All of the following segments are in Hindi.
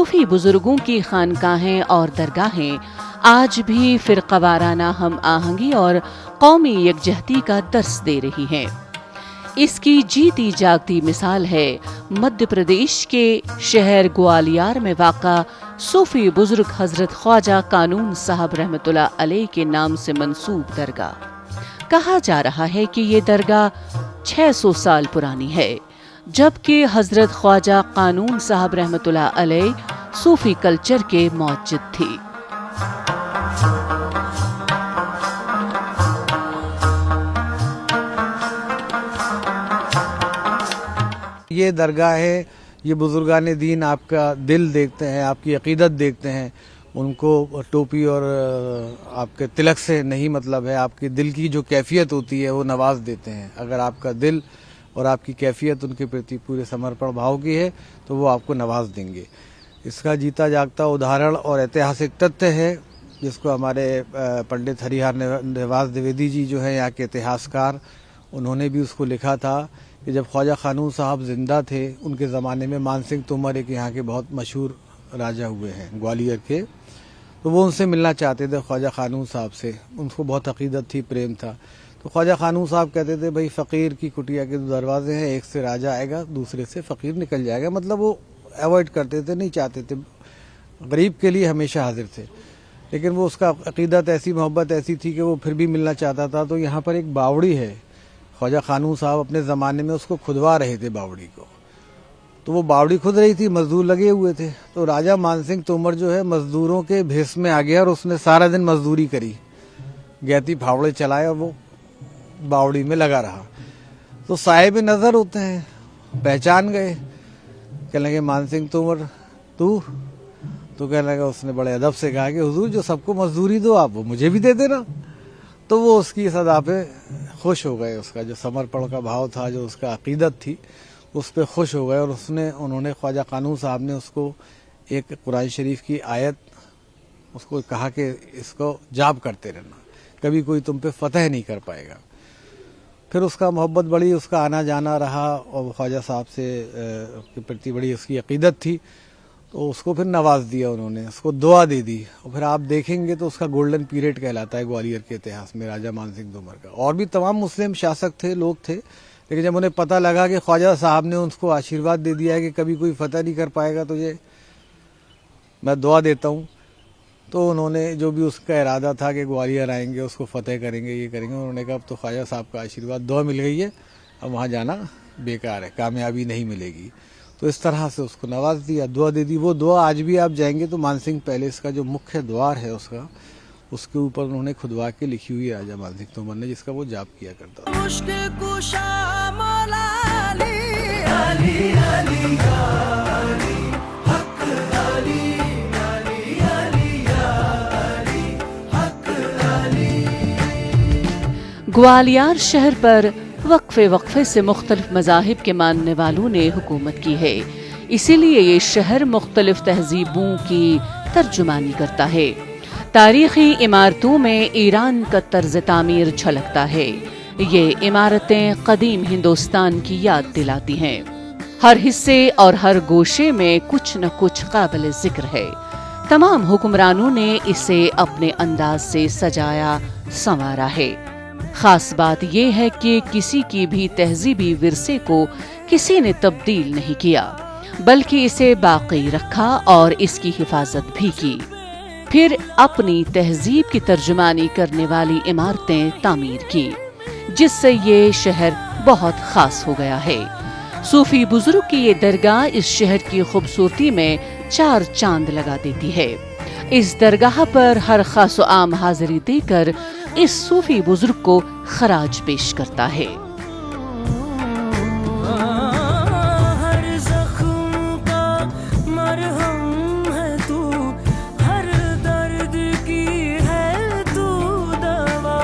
सूफी बुजुर्गों की खानकाहें और दरगाहें आज भी फिरक़वाराना हम आहंगी और कौमी यकजहती का दर्स दे रही हैं। इसकी जीती जागती मिसाल है मध्य प्रदेश के शहर ग्वालियर में वाक़ा सूफी बुजुर्ग हजरत ख्वाजा कानून साहब रहमतुल्लाह अलैह के नाम से मंसूब दरगाह। कहा जा रहा है कि ये दरगाह 600 साल पुरानी है, जबकि हजरत ख्वाजा कानून साहब रहमतुल्लाह अलैह सूफी कल्चर के मौजिद थी। ये दरगाह है, ये बुजुर्गान दीन आपका दिल देखते हैं, आपकी अकीदत देखते हैं। उनको टोपी और आपके तिलक से नहीं मतलब है, आपकी दिल की जो कैफियत होती है वो नवाज देते हैं। अगर आपका दिल और आपकी कैफियत उनके प्रति पूरे समर्पण भाव की है तो वो आपको नवाज देंगे। इसका जीता जागता उदाहरण और ऐतिहासिक तथ्य है, जिसको हमारे पंडित हरिहर निवास द्विवेदी जी जो है यहाँ के इतिहासकार, उन्होंने भी उसको लिखा था कि जब ख्वाजा कानून साहब जिंदा थे, उनके ज़माने में मान सिंह तोमर एक यहाँ के बहुत मशहूर राजा हुए हैं ग्वालियर के, तो वो उनसे मिलना चाहते थे ख्वाजा कानून साहब से। उनको बहुत अकीदत थी, प्रेम था। तो ख्वाजा कानून साहब कहते थे भाई फ़कीर की कुटिया के 2 दरवाजे हैं, एक से राजा आएगा, दूसरे से फ़कीर निकल जाएगा। मतलब वो अवॉइड करते थे, नहीं चाहते थे, गरीब के लिए हमेशा हाजिर थे। लेकिन वो उसका अकीदत ऐसी, मोहब्बत ऐसी थी कि वो फिर भी मिलना चाहता था। तो यहाँ पर एक बावड़ी है, ख्वाजा कानून साहब अपने ज़माने में उसको खुदवा रहे थे बावड़ी को। तो वो बावड़ी खुद रही थी, मजदूर लगे हुए थे। तो राजा मान सिंह तोमर जो है मजदूरों के भेस में आ गया और उसने सारा दिन मजदूरी करी, गैती फावड़े चलाए और वो बावड़ी में लगा रहा। तो साहिब नज़र होते हैं, पहचान गए, कहने लगे मान सिंह तोमर तू? तो कहने लगा, उसने बड़े अदब से कहा कि हुजूर जो सबको मजदूरी दो आप वो मुझे भी दे देना। तो वो उसकी सदा पे खुश हो गए, उसका जो समर्पण का भाव था, जो उसका अकीदत थी, उस पर खुश हो गए। और उन्होंने ख्वाजा कानून साहब ने उसको एक कुरान शरीफ की आयत उसको कहा कि इसको जाप करते रहना, कभी कोई तुम पे फतह नहीं कर पाएगा। फिर उसका मोहब्बत बड़ी, उसका आना जाना रहा और ख्वाजा साहब से के प्रति बड़ी उसकी अकीदत थी। तो उसको फिर नवाज दिया उन्होंने, उसको दुआ दे दी। और फिर आप देखेंगे तो उसका गोल्डन पीरियड कहलाता है ग्वालियर के इतिहास में राजा मान सिंह तोमर का। और भी तमाम मुस्लिम शासक थे, लोग थे, लेकिन जब उन्हें पता लगा कि ख्वाजा साहब ने उसको आशीर्वाद दे दिया है कि कभी कोई फतह नहीं कर पाएगा तुझे, मैं दुआ देता हूँ, तो उन्होंने जो भी उसका इरादा था कि ग्वालियर आएंगे, उसको फतेह करेंगे, ये करेंगे, उन्होंने कहा अब तो ख्वाजा साहब का आशीर्वाद, दुआ मिल गई है, अब वहाँ जाना बेकार है, कामयाबी नहीं मिलेगी। तो इस तरह से उसको नवाज दिया, दुआ दे दी। वो दुआ आज भी आप जाएंगे तो मान सिंह पैलेस का जो मुख्य द्वार है उसका, उसके ऊपर उन्होंने खुदवा के लिखी हुई है राजा मान सिंह तोमर ने, जिसका वो जाप किया करता था। ग्वालियर शहर पर वक्फे वक्फे से मुख्तलिफ मज़ाहिब के मानने वालों ने हुकूमत की है, इसीलिए ये शहर मुख्तलिफ तहजीबों की तर्जुमानी करता है। तारीखी इमारतों में ईरान का तर्ज तामीर झलकता है। ये इमारतें कदीम हिंदुस्तान की याद दिलाती हैं। हर हिस्से और हर गोशे में कुछ न कुछ काबिल जिक्र है। तमाम हुक्मरानों ने इसे अपने अंदाज से सजाया संवारा है। खास बात यह है कि किसी की भी तहजीबी विरसे को किसी ने तब्दील नहीं किया, बल्कि इसे बाकी रखा और इसकी हिफाजत भी की। फिर अपनी तहजीब की तर्जुमानी करने वाली इमारतें तामीर की, जिससे ये शहर बहुत खास हो गया है। सूफी बुजुर्ग की ये दरगाह इस शहर की खूबसूरती में 4 चांद लगा देती है। इस दरगाह पर हर खास आम हाजिरी देकर इस सूफी बुजुर्ग को खराज पेश करता है। हर ज़ख्म का मरहम है तू, हर दर्द की है तू दवा,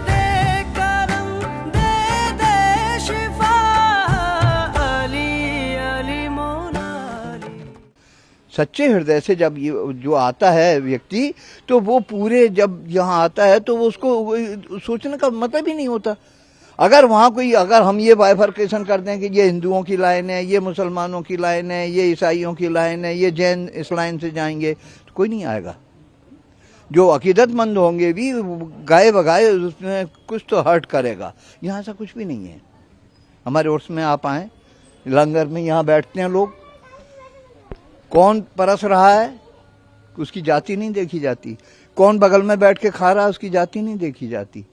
दे करम दे शिफा, अली अली मौला अली। सच्चे हृदय से जब ये जो आता है व्यक्ति, तो वो पूरे जब यहाँ आता है तो वो उसको सोचने का मतलब ही नहीं होता। अगर वहाँ कोई, अगर हम ये बाइफर्केशन कर दें कि ये हिंदुओं की लाइन है, ये मुसलमानों की लाइन है, ये ईसाइयों की लाइन है, ये जैन इस लाइन से जाएंगे, तो कोई नहीं आएगा। जो अकीदतमंद होंगे भी गाए बगाए उसमें कुछ तो हर्ट करेगा। यहाँ ऐसा कुछ भी नहीं है। हमारे उर्स में आप आएँ, लंगर में यहाँ बैठते हैं लोग, कौन परस रहा है उसकी जाति नहीं देखी जाती, कौन बगल में बैठ के खा रहा है उसकी जाति नहीं देखी जाती,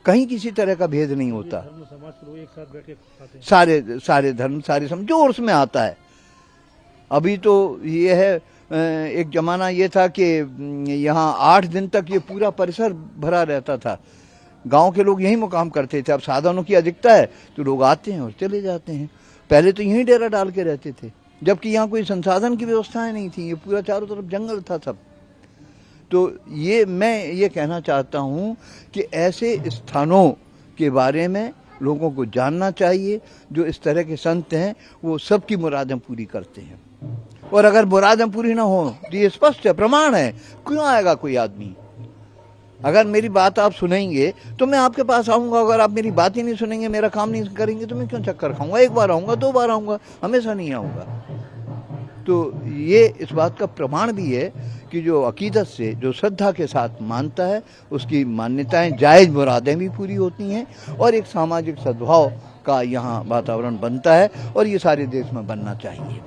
कहीं किसी तरह का भेद नहीं होता। एक साथ बैठ के खाते हैं। सारे धर्म सारे समझ जो उर्स में आता है। अभी तो ये है, एक जमाना ये था कि यहाँ 8 दिन तक ये पूरा परिसर भरा रहता था। गांव के लोग यहीं मुकाम करते थे। अब साधनों की अधिकता है तो लोग आते हैं और चले जाते हैं। पहले तो यहीं डेरा डाल के रहते थे, जबकि यहाँ कोई संसाधन की व्यवस्थाएं नहीं थी। ये पूरा चारों तरफ जंगल था सब। तो ये मैं ये कहना चाहता हूँ कि ऐसे स्थानों के बारे में लोगों को जानना चाहिए। जो इस तरह के संत हैं वो सबकी मुरादें पूरी करते हैं, और अगर मुरादें पूरी ना हो तो ये स्पष्ट है, प्रमाण है, क्यों आएगा कोई आदमी। अगर मेरी बात आप सुनेंगे तो मैं आपके पास आऊँगा, अगर आप मेरी बात ही नहीं सुनेंगे, मेरा काम नहीं करेंगे, तो मैं क्यों चक्कर खाऊंगा। एक बार आऊँगा, 2 बार आऊँगा, हमेशा नहीं आऊँगा। तो ये इस बात का प्रमाण भी है कि जो अकीदत से, जो श्रद्धा के साथ मानता है, उसकी मान्यताएं, जायज़ मुरादें भी पूरी होती हैं, और एक सामाजिक सद्भाव का यहाँ वातावरण बनता है, और ये सारे देश में बनना चाहिए।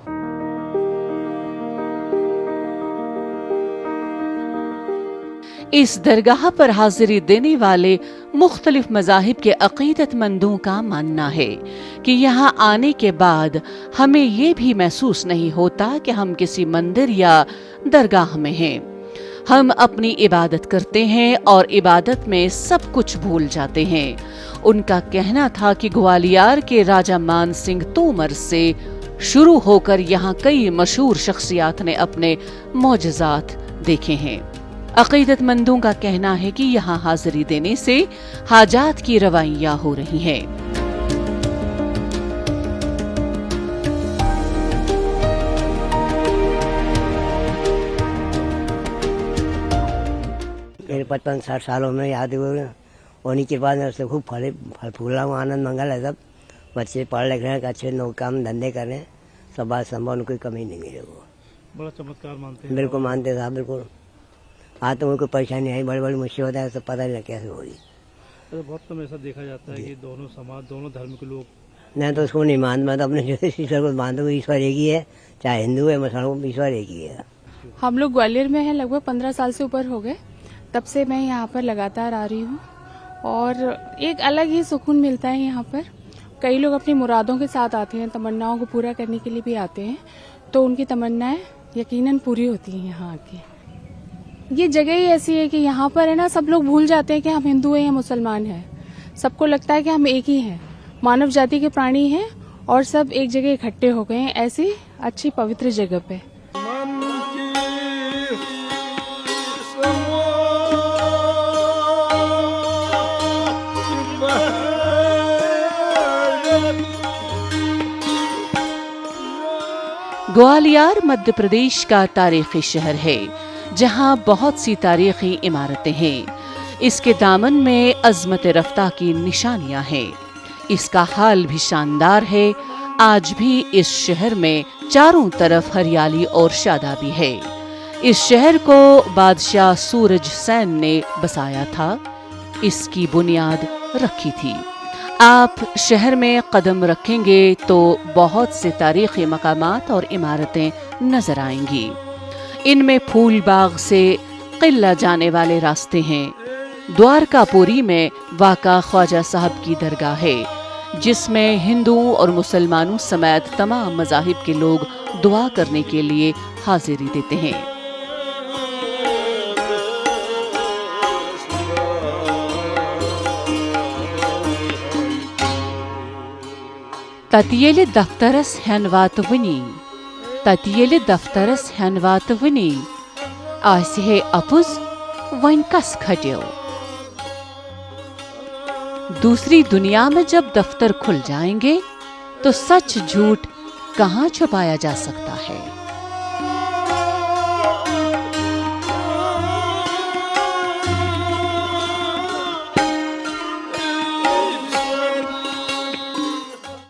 इस दरगाह पर हाजिरी देने वाले मुख्तलिफ मज़ाहिब के अक़ीदतमंदों का मानना है कि यहाँ आने के बाद हमें ये भी महसूस नहीं होता कि हम किसी मंदिर या दरगाह में हैं। हम अपनी इबादत करते हैं और इबादत में सब कुछ भूल जाते हैं। उनका कहना था कि ग्वालियर के राजा मान सिंह तोमर से शुरू होकर यहाँ कई मशहूर शख्सियात ने अपने मौजज़ात देखे हैं। अक़ीदतमंदों का कहना है कि यहाँ हाजिरी देने से हाजात की रवाइयाँ हो रही हैं। मेरे 55-60 सालों में याद हुए होने के बाद मैं उससे खूब फल फूला हूँ, आनंद मंगल है। सब बच्चे पढ़ लिख रहे हैं, अच्छे नो काम धंधे कर रहे हैं, सब बात संभव, उनको कोई कमी नहीं मिले। वो बड़ा चमत्कार मानते हैं। बिल्कुल मानते साहब, बिल्कुल। आज तो कोई परेशानी आई, बड़ी बड़ी मुश्किल है, सब पता नहीं कैसे हो रही। तो बहुत कम ऐसा देखा जाता है कि दोनों समाज, दोनों धर्म के लोग, नहीं तो उसको नहीं मानता। मैं तो अपने जो ईश्वर को मानता हूँ, ईश्वर एक ही है, चाहे हिंदू है मुसलमान, ईश्वर एक ही है। हम लोग ग्वालियर में हैं, लगभग 15 साल से ऊपर हो गए। तब से मैं यहाँ पर लगातार आ रही हूँ, और एक अलग ही सुकून मिलता है यहाँ पर। कई लोग अपनी मुरादों के साथ आते हैं, तमन्नाओं को पूरा करने के लिए भी आते हैं, तो उनकी तमन्नाएं यकीनन पूरी होती हैं यहाँ आके। ये जगह ही ऐसी है कि यहाँ पर है ना, सब लोग भूल जाते हैं कि हम हिंदू हैं या मुसलमान हैं। सबको लगता है कि हम एक ही हैं, मानव जाति के प्राणी हैं, और सब एक जगह इकट्ठे हो गए हैं ऐसी अच्छी पवित्र जगह पे। ग्वालियर मध्य प्रदेश का तारीखी शहर है, जहां बहुत सी तारीखी इमारतें हैं। इसके दामन में अज़मत रफ्ता की निशानियां हैं। इसका हाल भी शानदार है। आज भी इस शहर में चारों तरफ हरियाली और शादाबी है। इस शहर को बादशाह सूरज सेन ने बसाया था, इसकी बुनियाद रखी थी। आप शहर में कदम रखेंगे तो बहुत से तारीखी मकामात और इमारतें नजर आएंगी। इनमें फूल बाग से किला जाने वाले रास्ते हैं। द्वारकापुरी में वाक़ा ख्वाजा साहब की दरगाह है, जिसमें हिंदुओं और मुसलमानों समेत तमाम मज़ाहिब के लोग दुआ करने के लिए हाजिरी देते हैं। ततियेले दफ्तरस हनवात वनी, ततियेले दफ्तरस हनवात वनी, आसे है अपुज वन कस खटियो। दूसरी दुनिया में जब दफ्तर खुल जाएंगे तो सच झूठ कहाँ छुपाया जा सकता है।